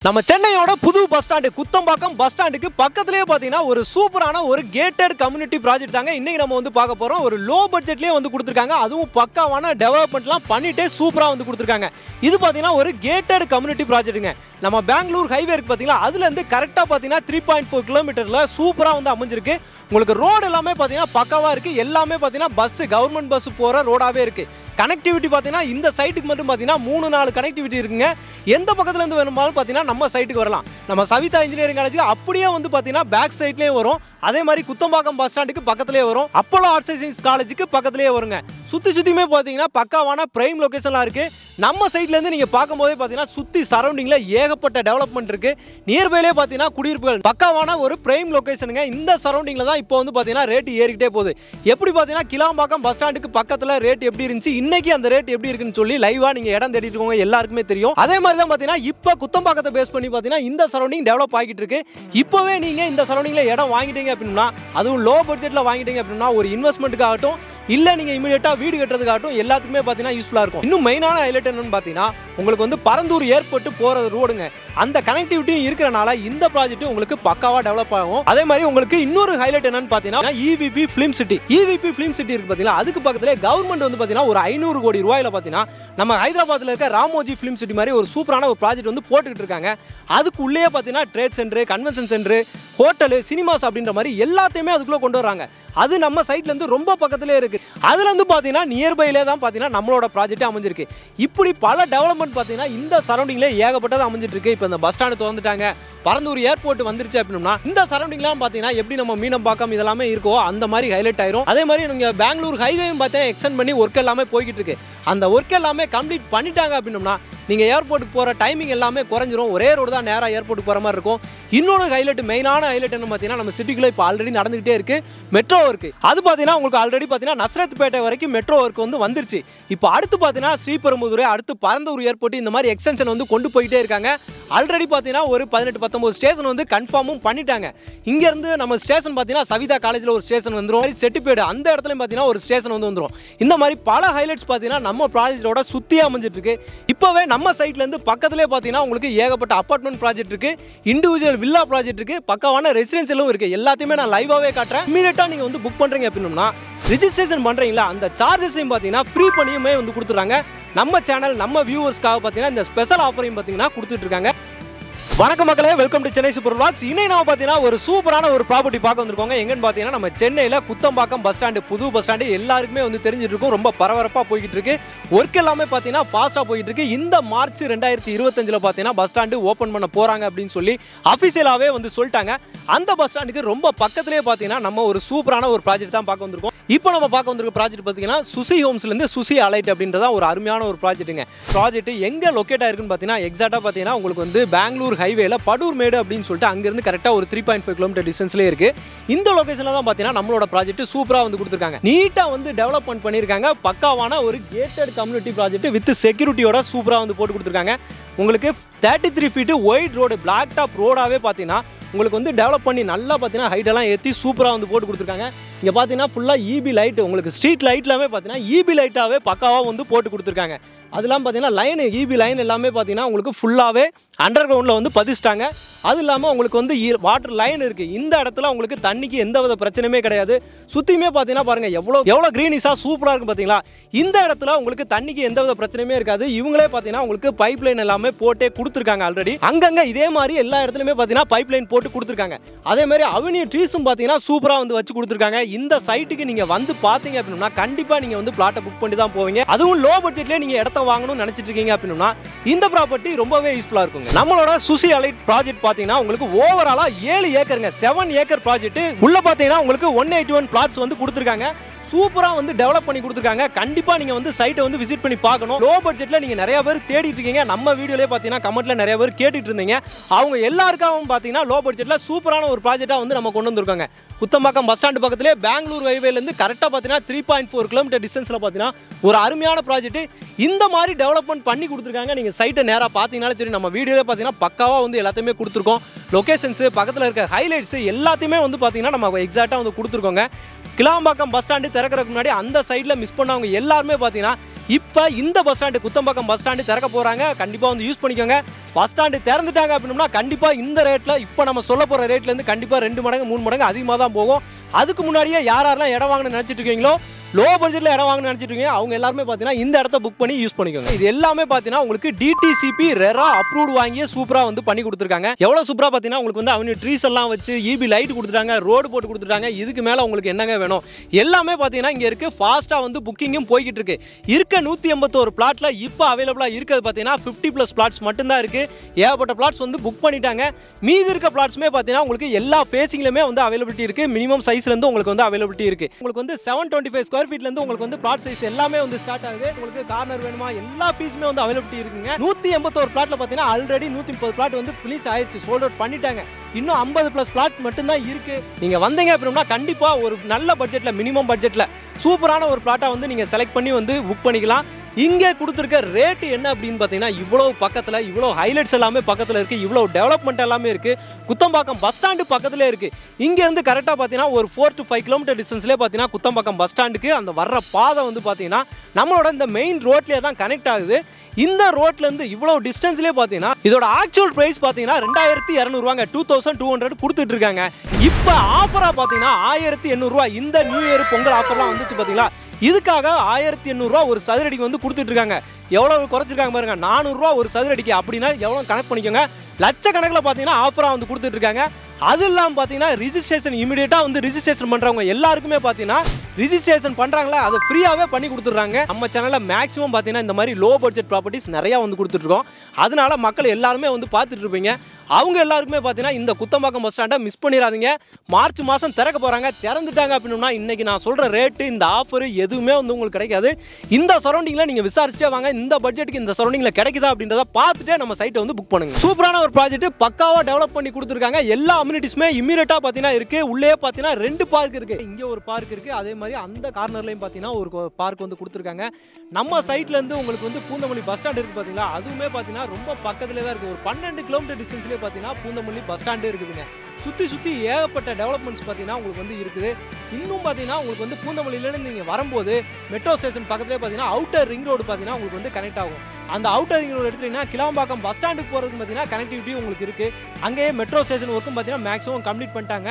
நம்ம சென்னையோட புது பஸ் ஸ்டாண்ட் குத்தம்பாக்கம் பஸ் ஸ்டாண்டுக்கு பக்கத்துலயே பாத்தீங்கன்னா ஒரு சூப்பரான ஒரு கேட்டட் கம்யூனிட்டி ப்ராஜெக்ட் தாங்க இன்னைக்கு நம்ம வந்து பார்க்க போறோம். ஒரு லோ பட்ஜெட்லயே வந்து கொடுத்திருக்காங்க. அதுவும் பக்காவான டெவலப்மெண்ட்லாம் பண்ணிட்டே சூப்பரா வந்து கொடுத்திருக்காங்க. இது பாத்தீங்கன்னா ஒரு கேட்டட் கம்யூனிட்டி ப்ராஜெக்ட்டுங்க. நம்ம பெங்களூர் ஹைவே இருக்கு பாத்தீங்களா, அதுல இருந்து கரெக்டா பாத்தீங்கன்னா 3.4 கிலோமீட்டர்ல சூப்பரா வந்து அமைஞ்சிருக்கு. உங்களுக்கு ரோடு எல்லாமே பாத்தீங்கன்னா பக்காவா இருக்கு. எல்லாமே பாத்தீங்கன்னா பஸ் கவர்மெண்ட் பஸ் போற ரோடாவே இருக்கு. கனெக்டிவிட்டி பாத்தீங்கன்னா இந்த சைட்டுக்கு மட்டும் பாத்தீங்கன்னா 3-4 கனெக்டிவிட்டி இருக்குங்க. எந்த பக்கத்துல இருந்து வேணுமாலும் பாத்தீங்கன்னா நம்ம சைட்டுக்கு வரலாம். நம்ம சவிதா இன்ஜினியரிங் காலேஜுக்கு அப்படியே வந்து பாத்தீங்கன்னா பேக் சைட்லயே வரும். அதே மாதிரி குத்தம்பாக்கம் பஸ் ஸ்டாண்டுக்கு பக்கத்துலயே வரும். அப்போலோ ஆர்ட்ஸ் அண்ட் சயின்ஸ் காலேஜுக்கு பக்கத்துலயே வருங்க. சுத்தியுமே பாத்தீங்கன்னா பக்காவான பிரைம் லொகேஷன்லாம் இருக்கு. நம்ம சைட்ல இருந்து நீங்க பார்க்கும்போதே பாத்தீங்கன்னா சுத்தி சரௌண்டிங்ல ஏகப்பட்ட டெவலப்மெண்ட் இருக்கு. நியர்பைலே பாத்தீங்கன்னா குடியிருப்புகள் பக்காவான ஒரு பிரைம் லொகேஷனுங்க. இந்த சரௌண்டிங்ல தான் இப்போ வந்து பாத்தீங்கன்னா ரேட் ஏறிக்கிட்டே போகுது. எப்படி பாத்தீங்கன்னா கிளாம்பாக்கம் பஸ் ஸ்டாண்டுக்கு பக்கத்துல ரேட் எப்படி இருந்துச்சு, இன்னைக்கு அந்த ரேட் எப்படி இருக்குன்னு சொல்லி லைவா நீங்க இடம் தேடிட்டு இருக்கவங்க எல்லாருக்குமே தெரியும். அதே மாதிரி தான் பாத்தீங்கன்னா இப்ப குத்தம்பாக்கத்தை பேஸ் பண்ணி பாத்தீங்கன்னா இந்த சரௌண்டிங் டெவலப் ஆகிட்டு இருக்கு. இப்பவே நீங்க இந்த சரௌண்டிங்ல இடம் வாங்கிட்டீங்க அப்படின்னா, அதுவும் லோ பட்ஜெட்ல வாங்கிட்டீங்க அப்படின்னா ஒரு இன்வெஸ்ட்மெண்ட்டுக்காகட்டும் இல்ல நீங்க இமிடியேட்டா வீடு கட்டுறதுக்காகட்டும் எல்லாத்துக்குமே பாத்தீங்கன்னா யூஸ்ஃபுல்லா இருக்கும். இன்னும் மெயினான ஹைலைட் என்னன்னு பாத்தீங்கன்னா உங்களுக்கு வந்து பரந்தூர் ஏர்போர்ட் போற ரோடுங்க. அந்த கனெக்டிவிட்டியும் இருக்கிறனால இந்த ப்ராஜெக்ட் உங்களுக்கு பக்காவா டெவலப் ஆகும். அதே மாதிரி உங்களுக்கு இன்னொரு ஹைலைட் என்னன்னு பாத்தீங்கன்னா EVP film city. EVP film city இருக்கு பாத்தீங்களா, அதுக்கு பக்கத்துல கவர்மெண்ட் வந்து பாத்தீங்கன்னா ஒரு 500 கோடி ரூபாயில பாத்தீங்கன்னா நம்ம ஹைதராபாத்ல இருக்க ராமோஜி ஃபிலிம் சிட்டி மாதிரி ஒரு சூப்பரான ஒரு ப்ராஜெக்ட் வந்து போட்டுக்கிட்டு இருக்காங்க. அதுக்குள்ளேயே பாத்தீங்கன்னா trade centre, convention centre, hotel, cinemas அப்படின்ற மாதிரி எல்லாத்தையுமே அதுக்குள்ள கொண்டு வராங்க. அது நம்ம சைட்ல இருந்து ரொம்ப பக்கத்திலே இருக்கு. அதுல இருந்து பாத்தீங்கன்னா நியர்பைலே தான் பாத்தீங்கன்னா நம்மளோட ப்ராஜெக்ட் அமைஞ்சிருக்கு. இப்படி பல டெவலப்மெண்ட் பாத்தீங்கன்னா இந்த சரௌண்டிங்ல ஏகப்பட்டது அமைஞ்சிட்டு இருக்கு. இப்போ இந்த பஸ் ஸ்டாண்ட் திறந்துட்டாங்க, பரந்தூர் ஏர்போர்ட் வந்துருச்சு அப்படின்னா இந்த சரௌண்டிங்லாம் பாத்தீங்கன்னா எப்படி நம்ம மீனம்பாக்கம் இதெல்லாமே இருக்கோ அந்த மாதிரி ஹைலைட் ஆயிரும். அதே மாதிரி நீங்க பெங்களூர் ஹைவேயும் பார்த்தா எக்ஸ்டெண்ட் பண்ணி ஒர்க் எல்லாமே போய்கிட்டு இருக்கு. அந்த ஒர்க் எல்லாமே கம்ப்ளீட் பண்ணிட்டாங்க அப்படின்னா நீங்க ஏர்போர்ட்டுக்கு போற டைமிங் எல்லாமே குறைஞ்சிரும். ஒரே ரோடு தான் நேரா ஏர்போர்ட்டுக்கு போற மாதிரி இருக்கும். இன்னொரு ஹைலைட், மெயினான ஹைலைட் என்ன பாத்தீங்கன்னா நம்ம சிட்டிக்குள்ள இப்போ ஆல்ரெடி நடந்துகிட்டே இருக்கு மெட்ரோ ஒர்க். அது பாத்தீங்கன்னா உங்களுக்கு ஆல்ரெடி பாத்தீங்கன்னா நஸ்ரத்பேட்டை வரைக்கும் மெட்ரோ ஒர்க் வந்து வந்துருச்சு. இப்போ அடுத்து பாத்தீங்கன்னா ஸ்ரீபெரும்புதூர், அடுத்து பரந்தூர் ஏர்போர்ட் இந்த மாதிரி எக்ஸ்டென்ஷன் வந்து கொண்டு போயிட்டே இருக்காங்க. ஆல்ரெடி பாத்தீங்கன்னா ஒரு 18-19 ஸ்டேஷன் வந்து கன்ஃபார்மும் பண்ணிட்டாங்க. இங்க இருந்து நம்ம ஸ்டேஷன் பாத்தீங்கன்னா சவிதா காலேஜ்ல ஒரு ஸ்டேஷன் வந்துரும். செட்டிப்பேடு அந்த இடத்துல பாத்தீங்கன்னா ஒரு ஸ்டேஷன் வந்து வந்துரும். இந்த மாதிரி பல ஹைலைட்ஸ் பாத்தீங்கன்னா நம்ம ப்ராஜெக்டோட சுத்தி அமைஞ்சிட்டு இருக்கு. இப்பவே நம்ம சைட்ல இருந்து பக்கத்திலே பாத்தீங்கன்னா உங்களுக்கு ஏகப்பட்ட அபார்ட்மெண்ட் ப்ராஜெக்ட் இருக்கு, இண்டிவிஜுவல் வில்லா ப்ராஜெக்ட் இருக்கு, பக்காவான ரெசிடென்சியலும் இருக்கு. எல்லாத்தையுமே நான் லைவாவே காட்டுறேன். இமிடியேட்டா நீங்க வந்து புக் பண்றீங்க அப்படின்னா ரிஜிஸ்ட்ரேஷன் பண்றீங்களா அந்த சார்ஜஸையும் பாத்தீங்கன்னா ஃப்ரீ பண்ணியுமே வந்து கொடுத்துறாங்க. நம்ம சேனல் நம்ம வியூவர்ஸ்க்காக பாத்தீங்கன்னா இந்த ஸ்பெஷல் ஆஃபரையும் பாத்தீங்கன்னா கொடுத்துட்டு இருக்காங்க. வணக்கம் மக்களே, welcome to Chennai super vlogs. இன்னைக்கு நம்ம பாத்தீங்கன்னா ஒரு சூப்பரான ஒரு ப்ராப்பர்ட்டி பார்க்க வந்திருக்கோங்க. எங்கன்னு பாத்தீங்கன்னா நம்ம சென்னையில குத்தம்பாக்கம் பஸ் ஸ்டாண்டு, புது பஸ் ஸ்டாண்டு எல்லாருக்குமே வந்து தெரிஞ்சிட்டு இருக்கும். ரொம்ப பரபரப்பா போய்கிட்டு இருக்கு. ஒர்க் எல்லாமே பாத்தீங்கன்னா ஃபாஸ்டா போயிட்டு இருக்கு. இந்த மார்ச் 2025ல பாத்தீங்கன்னா பஸ் ஸ்டாண்டு ஓபன் பண்ண போறாங்க அப்படின்னு சொல்லி அபிஷியலாவே வந்து சொல்லிட்டாங்க. அந்த பஸ் ஸ்டாண்டுக்கு ரொம்ப பக்கத்திலே பாத்தீங்கன்னா நம்ம ஒரு சூப்பரான ஒரு ப்ராஜெக்ட் தான் பார்க்க வந்திருக்கோம். இப்போ நம்ம பார்க்க வந்திருக்க ப்ராஜெக்ட் பாத்தீங்கன்னா சுசி ஹோம்ஸ்ல இருந்து சுசி அலைட் அப்படின்றதா ஒரு அருமையான ஒரு ப்ராஜெக்ட்டுங்க. ப்ராஜெக்ட் எங்க லொகேட் ஆயிருக்குன்னு பாத்தீங்கன்னா எக்ஸாக்ட்டா பாத்தீங்கன்னா உங்களுக்கு வந்து பெங்களூர் ஹைவேல படூர் மேடு அப்படின்னு சொல்லிட்டு அங்கிருந்து கரெக்டா ஒரு 3.5 கிலோமீட்டர் டிஸ்டன்ஸ்ல இருக்கு. இந்த லொகேஷன்ல தான் பாத்தீங்கன்னா நம்மளோட ப்ராஜெக்ட் சூப்பரா வந்து கொடுத்திருக்காங்க. நீட்டா வந்து டெவலப்மெண்ட் பண்ணிருக்காங்க. பக்காவான ஒரு கேட்டட் கம்யூனிட்டி ப்ராஜெக்ட் வித் செக்யூரிட்டியோட சூப்பரா வந்து போட்டு கொடுத்திருக்காங்க. உங்களுக்கு 33 feet white road, black top ரோடாவே பாத்தீங்கன்னா உங்களுக்கு வந்து டெவலப் பண்ணி நல்லா பாத்தீங்கன்னா ஹைட் எல்லாம் ஏற்றி சூப்பரா வந்து போட்டு கொடுத்திருக்காங்க. இங்க பாத்தீங்கன்னா ஃபுல்லா EB லைட், உங்களுக்கு ஸ்ட்ரீட் லைட்லாமே பாத்தீங்கன்னா EB லைட்டாவே பக்காவா வந்து போட்டு கொடுத்திருக்காங்க. அதெல்லாம் பாத்தீங்கன்னா லைன் EB லைன் எல்லாமே பாத்தீங்கன்னா உங்களுக்கு ஃபுல்லாவே அண்டர் கிரவுண்ட்ல வந்து பதிச்சிட்டாங்க. அது இல்லாம உங்களுக்கு வந்து வாட்டர் லைன் இருக்கு. இந்த இடத்துல உங்களுக்கு தண்ணிக்கு எந்தவித பிரச்சனையுமே கிடையாது. சுத்தியுமே பாத்தீங்கன்னா பாருங்க எவ்வளவு கிரீனிஷா சூப்பரா இருக்கு பாத்தீங்களா. இந்த இடத்துல உங்களுக்கு தண்ணிக்கு எந்தவித பிரச்சனையுமே இருக்காது. இவங்களே பாத்தீங்கன்னா உங்களுக்கு பைப் லைன் எல்லாமே போட்டே கொடுத்துருக்காங்க. ஆல்ரெடி அங்கங்க இதே மாதிரி எல்லா இடத்துலயுமே பாத்தீங்கன்னா பைப் லைன் போட்டு கொடுத்துருக்காங்க. அதே மாதிரி அவென்யூ ட்ரீஸும் பாத்தீங்கன்னா சூப்பரா வந்து வச்சு கொடுத்துருக்காங்க. இந்த சைட்டுக்கு நீங்க வந்து பாத்தீங்க அப்படின்னா கண்டிப்பா நீங்க வந்து பிளாட்டை புக் பண்ணி தான் போவீங்க. அதுவும் லோ பட்ஜெட்லயே நீங்க இடத்த வாங்கணும்னு நினைச்சிட்டு இருக்கீங்க அப்படின்னா இந்த ப்ராப்பர்ட்டி ரொம்பவே யூஸ்ஃபுல்லா இருக்குங்க. நம்மளோட சுசி அலைட் ப்ராஜெக்ட் பாத்தீங்கன்னா உங்களுக்கு ஓவராலா 7 ஏக்கருங்க, 7 ஏக்கர் ப்ராஜெக்ட். உள்ள பாத்தீங்கன்னா உங்களுக்கு 181 பிளாட்ஸ் வந்து கொடுத்துருக்காங்க. சூப்பரா வந்து டெவலப் பண்ணி கொடுத்துருக்காங்க. கண்டிப்பா நீங்க வந்து சைட்டை வந்து விசிட் பண்ணி பார்க்கணும். லோ பட்ஜெட்ல நீங்க நிறைய பேர் தேடிட்டு இருக்கீங்க. நம்ம வீடியோலயே பாத்தீங்கன்னா கமெண்ட்ல நிறைய பேர் கேட்டுட்டு இருந்தீங்க. அவங்க எல்லாருக்காகவும் பாத்தீங்கன்னா லோ பட்ஜெட்ல சூப்பரான ஒரு ப்ராஜெக்டா வந்து நம்ம கொண்டு வந்திருக்காங்க. குத்தம்பாக்கம் பஸ் ஸ்டாண்ட் பக்கத்திலே பெங்களூர் ஹைவேல இருந்து கரெக்டா பாத்தீங்கன்னா 3.4 கிலோமீட்டர் டிஸ்டன்ஸ்ல பாத்தீங்கன்னா ஒரு அருமையான ப்ராஜெக்ட். இந்த மாதிரி டெவலப்மெண்ட் பண்ணி கொடுத்துருக்காங்க. நீங்க சைட்டை நேரா பாத்தீங்கன்னாலே தெரியும். நம்ம வீடியோல பாத்தீங்கன்னா பக்காவா வந்து எல்லாத்தையுமே கொடுத்துருக்கோம். லொகேஷன்ஸ், பக்கத்துல இருக்க ஹைலைட்ஸ் எல்லாத்தையுமே வந்து பாத்தீங்கன்னா நம்ம எக்ஸாக்ட்டா வந்து கொடுத்துருக்கோங்க. கிளாம்பாக்கம் பஸ் ஸ்டாண்டு திறக்கிறதுக்கு முன்னாடி அந்த சைடில் மிஸ் பண்ணவங்க எல்லாருமே பார்த்தீங்கன்னா இப்போ இந்த bus stand Kuthambakkam bus stand திறக்க போகிறாங்க. கண்டிப்பாக வந்து யூஸ் பண்ணிக்கோங்க. பஸ் ஸ்டாண்டு திறந்துட்டாங்க அப்படின்னா கண்டிப்பாக இந்த ரேட்டில் இப்போ நம்ம சொல்ல போகிற ரேட்லேருந்து கண்டிப்பாக 2 மடங்கு 3 மடங்கு அதிகமாக தான் போகும். அதுக்கு முன்னாடியே யாரெல்லாம் இடம் வாங்கணும்னு நினச்சிட்டு இருக்கீங்களோ, லோ பட்ஜெட்டில் இடம் வாங்கணும்னு நினச்சிட்டு இருக்கீங்க, அவங்க எல்லாருமே பார்த்தீங்கன்னா இந்த இடத்த புக் பண்ணி யூஸ் பண்ணிக்கோங்க. இது எல்லாமே பார்த்தீங்கன்னா உங்களுக்கு டிடிசிபி ரெரா அப்ரூவ்டு வாங்கிய சூப்பராக வந்து பண்ணி கொடுத்துருக்காங்க. எவ்வளோ சூப்பராக பார்த்தீங்கன்னா உங்களுக்கு வந்து அவனு ட்ரீஸ் எல்லாம் வச்சு இபி லைட் கொடுத்துட்டாங்க, ரோடு போட்டு கொடுத்துட்டாங்க. இதுக்கு மேலே உங்களுக்கு என்னங்க வேணும்? எல்லாமே பார்த்தீங்கன்னா இங்கே இருக்குது. ஃபாஸ்ட்டாக வந்து புக்கிங்கும் போய்கிட்டு இருக்கு. இருக்க 181 பிளாட்டில் இப்போ அவைலபிளாக இருக்கிறது பார்த்தீங்கன்னா 50+ பிளாட்ஸ் மட்டும்தான் இருக்குது. ஏகப்பட்ட பிளாட்ஸ் வந்து புக் பண்ணிட்டாங்க. மீதி இருக்க பிளாட்ஸுமே பார்த்தீங்கன்னா உங்களுக்கு எல்லா ஃபேஸிங்லையுமே வந்து அவைலபிலிட்டி இருக்குது. மினிமம் சைஸ்லேருந்து உங்களுக்கு வந்து அவைலபிலிட்டி இருக்குது. உங்களுக்கு வந்து 725 ஸ்கொயர் ஃபீட்லேருந்து உங்களுக்கு வந்து பிளாட் சைஸ் எல்லாமே வந்து ஸ்டார்ட் ஆகுது. உங்களுக்கு கார்னர் வேணுமா எல்லா பீஸுமே வந்து அவைலபிலிட்டி இருக்குங்க. 181 பிளாட்ல பார்த்தீங்கன்னா ஆல்ரெடி 130 பிளாட் வந்து ஃபினிஷ் ஆயிடுச்சு, சோல்ட் அவுட் பண்ணிட்டாங்க. இன்னும் 50+ பிளாட் மட்டும்தான் இருக்கு. நீங்க வந்தீங்க அப்படின்னா கண்டிப்பா ஒரு நல்ல பட்ஜெட்ல, மினிமம் பட்ஜெட்ல சூப்பரான ஒரு பிளாட்டா வந்து நீங்க செலக்ட் பண்ணி வந்து புக் பண்ணிக்கலாம். இங்கே கொடுத்துருக்க ரேட்டு என்ன அப்படின்னு பார்த்தீங்கன்னா இவ்வளோ பக்கத்தில், இவ்வளோ ஹைலைட்ஸ் எல்லாமே பக்கத்தில் இருக்குது, இவ்வளோ டெவலப்மெண்ட் எல்லாமே இருக்குது. குத்தம்பாக்கம் பஸ் ஸ்டாண்டு பக்கத்துலேயே இருக்குது. இங்கேருந்து கரெக்டாக பார்த்தீங்கன்னா ஒரு 4 to 5 கிலோமீட்டர் டிஸ்டன்ஸ்லேயே பார்த்தீங்கன்னா குத்தம்பாக்கம் பஸ் ஸ்டாண்டுக்கு அந்த வர்ற பாதை வந்து பார்த்தீங்கன்னா நம்மளோட இந்த மெயின் ரோட்லேயே தான் கனெக்ட் ஆகுது. இந்த ரோட்லேருந்து இவ்வளோ டிஸ்டன்ஸ்லேயே பார்த்தீங்கன்னா இதோட ஆக்சுவல் ப்ரைஸ் பார்த்தீங்கன்னா 2200 ரூபாங்க, 2200 கொடுத்துட்டு இருக்காங்க. இப்போ ஆஃபராக பார்த்தீங்கன்னா 1800 ரூபா. இந்த நியூ இயர் பொங்கல் ஆஃபர்லாம் வந்துச்சு பார்த்தீங்களா, இதுக்காக 1800 ரூபா ஒரு சதுரடிக்கு வந்து கொடுத்துட்டு இருக்காங்க. எவ்வளோ குறைச்சிருக்காங்க பாருங்க, 400 ரூபா ஒரு சதுரடிக்கு. அப்படின்னா எவ்வளோ கணக்கு பண்ணிக்கோங்க. லட்சக்கணக்கில் பார்த்தீங்கன்னா ஆஃபராக வந்து கொடுத்துட்டு இருக்காங்க. அது இல்லாமல் பார்த்தீங்கன்னா ரிஜிஸ்ட்ரேஷன் இமீடியட்டாக வந்து ரிஜிஸ்ட்ரேஷன் பண்ணுறவங்க எல்லாருக்குமே பார்த்தீங்கன்னா ரிஜிஸ்ட்ரேஷன் பண்ணுறாங்களா அதை ஃப்ரீயாகவே பண்ணி கொடுத்துட்றாங்க. நம்ம சேனலில் மேக்ஸிமம் பார்த்தீங்கன்னா இந்த மாதிரி லோ பட்ஜெட் ப்ராப்பர்ட்டிஸ் நிறையா வந்து கொடுத்துட்ருக்கோம். அதனால மக்கள் எல்லாருமே வந்து பார்த்துட்டு இருப்பீங்க. அவங்க எல்லாருக்குமே பார்த்தீங்கன்னா இந்த குத்தம்பாக்கம் பஸ் ஸ்டாண்டை மிஸ் பண்ணிடாதீங்க. மார்ச் மாதம் திறக்க போகிறாங்க. திறந்துட்டாங்க அப்படின்னா இன்றைக்கி நான் சொல்கிற ரேட்டு, இந்த ஆஃபர் எதுவுமே வந்து உங்களுக்கு கிடைக்காது. இந்த சரௌண்டிங்கில் நீங்கள் விசாரிச்சுட்டே வாங்க. இந்த பட்ஜெட்டுக்கு இந்த சரௌண்டிங்கில் கிடைக்குதா அப்படின்றத பார்த்துட்டே நம்ம சைட்டை வந்து புக் பண்ணுங்க. சூப்பரான ஒரு ப்ராஜெக்ட், பக்காவாக டெவலப் பண்ணி கொடுத்துருக்காங்க. எல்லா அம்யூனிட்டிஸுமே இம்மீடியட்டாக பார்த்தீங்கன்னா இருக்குது. உள்ளே பார்த்தீங்கன்னா 2 பார்க் இருக்குது. இங்கே ஒரு பார்க் இருக்குது, அதே மாதிரி அந்த கார்னர்லையும் பார்த்தீங்கன்னா ஒரு பார்க் வந்து கொடுத்துருக்காங்க. நம்ம சைட்லேருந்து உங்களுக்கு வந்து பூந்தமல்லி பஸ் ஸ்டாண்ட் இருக்குது பார்த்தீங்களா, அதுவுமே பார்த்தீங்கன்னா ரொம்ப பக்கத்துலேயே தான் இருக்குது. ஒரு 12 கிலோமீட்டர் டிஸ்டன்ஸ்லேயே பார்த்தீங்கன்னா பூந்தமல்லி பஸ் ஸ்டாண்டே இருக்குதுங்க. சுற்றி ஏகப்பட்ட டெவலப்மெண்ட்ஸ் பார்த்தீங்கன்னா உங்களுக்கு வந்து இருக்குது. இன்னும் பார்த்தீங்கன்னா உங்களுக்கு வந்து பூந்தமல்லியிலேருந்து நீங்கள் வரும்போது மெட்ரோ ஸ்டேஷன் பக்கத்துலேயே பார்த்தீங்கன்னா அவுட்டர் ரிங் ரோடு பார்த்தீங்கன்னா உங்களுக்கு வந்து கனெக்ட் ஆகும். அந்த அவுட்டர் ரிங் ரோடு எடுத்துட்டீங்கன்னா கிளாம்பாக்கம் பஸ் ஸ்டாண்டுக்கு போகிறதுக்கு பார்த்தீங்கன்னா கனெக்டிவிட்டி உங்களுக்கு இருக்குது. அங்கேயே மெட்ரோ ஸ்டேஷன் ஒர்க்கும் பார்த்தீங்கன்னா மேக்ஸிமம் கம்ப்ளீட் பண்ணிட்டாங்க.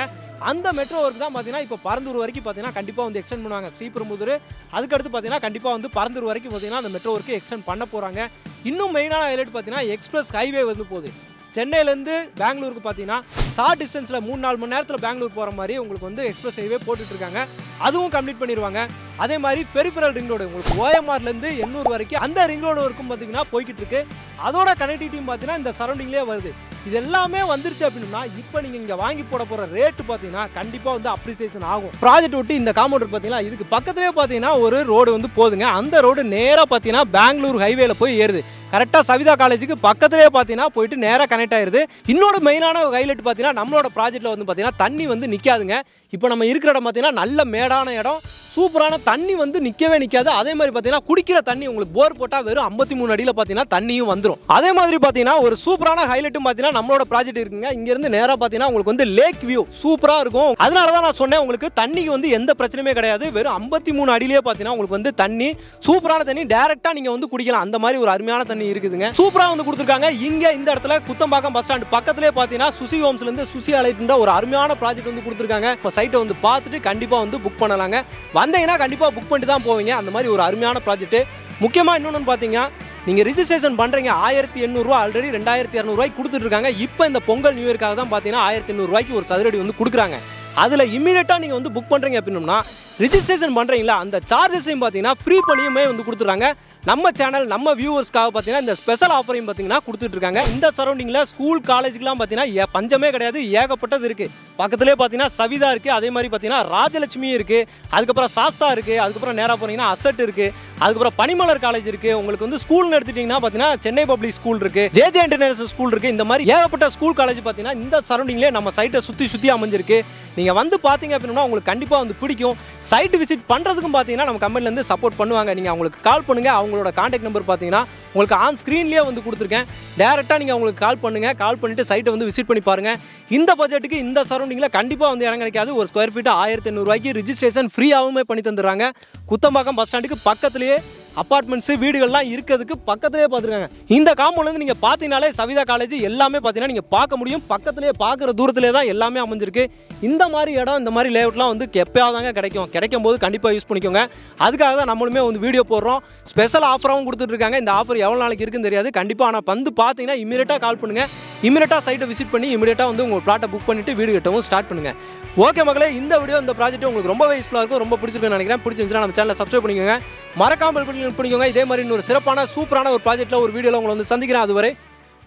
அந்த மெட்ரோ ஒர்க் தான் பார்த்தீங்கன்னா இப்போ பரந்தூர் வரைக்கும் பார்த்தீங்கன்னா கண்டிப்பாக வந்து எக்ஸ்டெண்ட் பண்ணுவாங்க. ஸ்ரீபெரும்புதூர் அதுக்கடுத்து பார்த்தீங்கன்னா கண்டிப்பாக வந்து பரந்தூர் வரைக்கும் பார்த்தீங்கன்னா அந்த மெட்ரோ ஒர்க்கு எக்ஸ்டெண்ட் பண்ண போகிறாங்க. இன்னும் மெயினான ஹைலைட் பார்த்தீங்கன்னா எக்ஸ்பிரஸ் ஹைவே வந்து போகுது. சென்னையிலேருந்து பெங்களூருக்கு பார்த்தீங்கன்னா ஷார்ட் டிஸ்டன்ஸில் 3-4 மணி நேரத்தில் பெங்களூர் போகிற மாதிரி உங்களுக்கு வந்து எக்ஸ்பிரஸ் ஹைவே போட்டுட்ருக்காங்க. அதுவும் கம்ப்ளீட் பண்ணிடுவாங்க. அதே மாதிரி பெரிஃபரல் ரிங் ரோடு உங்களுக்கு ஓஎம்ஆர்லேருந்து எண்ணூர் வரைக்கும் அந்த ரிங் ரோடு வரைக்கும் பார்த்தீங்கன்னா போய்கிட்டு இருக்கு. அதோட கனெக்டிவிட்டியும் பார்த்தீங்கன்னா இந்த சரௌண்டிங்லேயே வருது. இது எல்லாமே வந்துருச்சு அப்படின்னா இப்போ நீங்கள் இங்கே வாங்கி போட போகிற ரேட்டு பார்த்தீங்கன்னா கண்டிப்பாக வந்து அப்ரிசியேஷன் ஆகும். ப்ராஜெக்ட் விட்டு இந்த காம்பவுண்டர் பார்த்தீங்கன்னா இதுக்கு பக்கத்துலேயே பார்த்தீங்கன்னா ஒரு ரோடு வந்து போதுங்க. அந்த ரோடு நேராக பார்த்தீங்கன்னா பெங்களூர் ஹைவேல போய் ஏறுது. கரெக்டாக சவிதா காலேஜுக்கு பக்கத்துலேயே பார்த்தீங்கன்னா போயிட்டு நேராக கனெக்ட் ஆயிருது. இன்னொரு மெயினான ஹைலைட் பார்த்தீங்கன்னா நம்மளோட ப்ராஜெக்ட்டில் வந்து பார்த்தீங்கன்னா தண்ணி வந்து நிற்காதுங்க. இப்போ நம்ம இருக்கிற இடம் பார்த்தீங்கன்னா நல்ல மேடான இடம், சூப்பரான தண்ணி வந்து நிற்கவே நிற்காது. அதே மாதிரி பார்த்தீங்கன்னா குடிக்கிற தண்ணி உங்களுக்கு போர் போட்டால் வெறும் 53 அடியில் பார்த்தீங்கன்னா தண்ணியும் வந்துடும். அதே மாதிரி பார்த்தீங்கன்னா ஒரு சூப்பரான ஹைலைட்டும் பார்த்தீங்கன்னா நம்மளோட ப்ராஜெக்ட் இருக்குங்க. இங்கேருந்து நேராக பார்த்தீங்கன்னா உங்களுக்கு வந்து லேக் வியூ சூப்பராக இருக்கும். அதனால தான் நான் சொன்னேன் உங்களுக்கு தண்ணிக்கு வந்து எந்த பிரச்சனையுமே கிடையாது. வெறும் 53 அடியிலே பார்த்தீங்கன்னா உங்களுக்கு வந்து தண்ணி, சூப்பரான தண்ணி, டேரெக்டாக நீங்கள் வந்து குடிக்கலாம். அந்த மாதிரி ஒரு அருமையான தண்ணி இருக்குதுங்க. சூப்பராக வந்து கொடுத்துருக்காங்க. இங்கே இந்த இடத்துல குத்தம்பாக்கம் பஸ் ஸ்டாண்ட் பக்கத்திலே பார்த்தீங்கன்னா சுசி ஹோம்ஸ்லேருந்து சுசி அலைட்ன்ற ஒரு அருமையான ப்ராஜெக்ட் வந்து கொடுத்துருக்காங்க. இப்போ சைட்டை வந்து பார்த்துட்டு கண்டிப்பாக வந்து புக் பண்ணலாங்க. வந்தீங்கன்னா கண்டிப்பாக புக் பண்ணிட்டு தான் போவீங்க. அந்த மாதிரி ஒரு அருமையான ப்ராஜெக்ட். முக்கியமாக இன்னொன்று பார்த்தீங்கன்னா நீங்கள் ரிஜிஸ்ட்ரேஷன் பண்ணுறீங்க 1800 ரூபா, ஆல்ரெடி 2200 ரூபாய்க்கு கொடுத்துட்டு இருக்காங்க. இப்போ இந்த பொங்கல் நியூ இயர்க்காக தான் பார்த்தீங்கன்னா 1800 ரூபாய்க்கு ஒரு சதுரடி வந்து கொடுக்குறாங்க. அதில் இம்மீடியட்டாக நீங்கள் வந்து புக் பண்ணுறீங்க அப்படின்னா ரிஜிஸ்ட்ரேஷன் பண்ணுறீங்களா அந்த சார்ஜஸையும் பார்த்தீங்கன்னா ஃப்ரீ பண்ணியுமே வந்து கொடுத்துட்றாங்க. நம்ம சேனல் நம்ம வியூவர்ஸ்க்காக பார்த்தீங்கன்னா இந்த ஸ்பெஷல் ஆஃபரையும் பார்த்தீங்கன்னா கொடுத்துட்டு இருக்காங்க. இந்த சரௌண்டிங்கில் ஸ்கூல் காலேஜுக்குலாம் பார்த்தீங்கன்னா பஞ்சமே கிடையாது, ஏகப்பட்டது இருக்குது. பக்கத்துலேயே பார்த்தீங்கன்னா சவிதா இருக்குது, அதே மாதிரி பார்த்தீங்கன்னா ராஜலட்சுமி இருக்குது, அதுக்கப்புறம் சாஸ்தா இருக்குது, அதுக்கப்புறம் நேராக போனீங்கன்னா அசட் இருக்குது, அதுக்கப்புறம் பனிமலர் காலேஜ் இருக்குது. உங்களுக்கு வந்து ஸ்கூல்னு எடுத்துட்டிங்கன்னா பார்த்தீங்கன்னா சென்னை பப்ளிக் ஸ்கூல் இருக்குது, ஜேஜே இன்டர்நேஷனல் ஸ்கூல் இருக்குது. இந்த மாதிரி ஏகப்பட்ட ஸ்கூல் காலேஜ் பார்த்தீங்கன்னா இந்த சரௌண்டிங்லேயே நம்ம சைட்டை சுற்றி அமைஞ்சிருக்கு. நீங்கள் வந்து பார்த்தீங்க அப்படின்னா உங்களுக்கு கண்டிப்பாக வந்து பிடிக்கும். சைட் விசிட் பண்ணுறதுக்கும் பார்த்தீங்கன்னா நம்ம கம்பெனிலேருந்து சப்போர்ட் பண்ணுவாங்க. நீங்கள் அவங்களுக்கு கால் பண்ணுங்கள். அவங்களோட கான்டாக்ட் நம்பர் பார்த்தீங்கன்னா உங்களுக்கு ஆன் ஸ்க்ரீன்லேயே வந்து கொடுத்துருக்கேன். டேரெக்டாக நீங்கள் அவங்களுக்கு கால் பண்ணுங்கள். கால் பண்ணிவிட்டு சைட்டை வந்து விசிட் பண்ணி பாருங்கள். இந்த பட்ஜெட்டுக்கு இந்த சரௌண்டிங்கில் கண்டிப்பாக வந்து இடம் கிடைக்காது. ஒரு ஸ்கொயர் ஃபீட்டு 1800 ரூபாய்க்கு ரிஜிஸ்ட்ரேஷன் ஃப்ரீயாகவுமே பண்ணி தந்துடுறாங்க. குத்தம்பாக்கம் பஸ் ஸ்டாண்டுக்கு பக்கத்துலேயே அபார்ட்மெண்ட்ஸ் வீடுகள்லாம் இருக்கிறதுக்கு பக்கத்துலேயே பார்த்துருக்காங்க. இந்த காம்பவுண்ட்லேருந்து நீங்கள் பார்த்தீங்கனாலே சவிதா காலேஜ் எல்லாமே பார்த்தீங்கன்னா நீங்கள் பார்க்க முடியும். பக்கத்துலேயே பார்க்குற தூரத்திலே தான் எல்லாமே அமைஞ்சிருக்கு. இந்த மாதிரி இடம் இந்த மாதிரி லேஅவுட்லாம் வந்து எப்பயாவதாங்க கிடைக்கும் போது கண்டிப்பாக யூஸ் பண்ணிக்கோங்க. அதுக்காக தான் நம்மளுமே வந்து வீடியோ போடுறோம். ஸ்பெஷல் ஆஃபராகவும் கொடுத்துட்ருக்காங்க. இந்த ஆஃபர் எவ்வளோ நாளைக்கு இருக்குன்னு தெரியாது. கண்டிப்பாக ஆனால் வந்து பார்த்தீங்கன்னா இமீடியட்டாக கால் பண்ணுங்கள். இமீடியட்டாக சைட்டை விசிட் பண்ணி இமீடியட்டாக வந்து உங்கள் பிளாட்டை புக் பண்ணிவிட்டு வீடு கட்டவும் ஸ்டார்ட் பண்ணுங்கள். ஓகே மக்களே, இந்த வீடியோ இந்த ப்ராஜெக்ட் உங்களுக்கு ரொம்பவே யூஸ்ஃபுல்லாக இருக்கும். ரொம்ப பிடிச்சிருக்குன்னு நினைக்கிறேன். பிடிச்சிருந்துச்சுன்னா நம்ம சேனலை சப்ஸ்கிரைப் பண்ணிக்கோங்க. மறக்காமல் பண்ணிக்கோங்க. இதே மாதிரி இன்னொரு சிறப்பான சூப்பரான ஒரு ப்ராஜெக்ட்டில் ஒரு வீடியோவில் உங்களை வந்து சந்திக்கிறேன். அதுவரை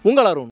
உங்கள் அருண்.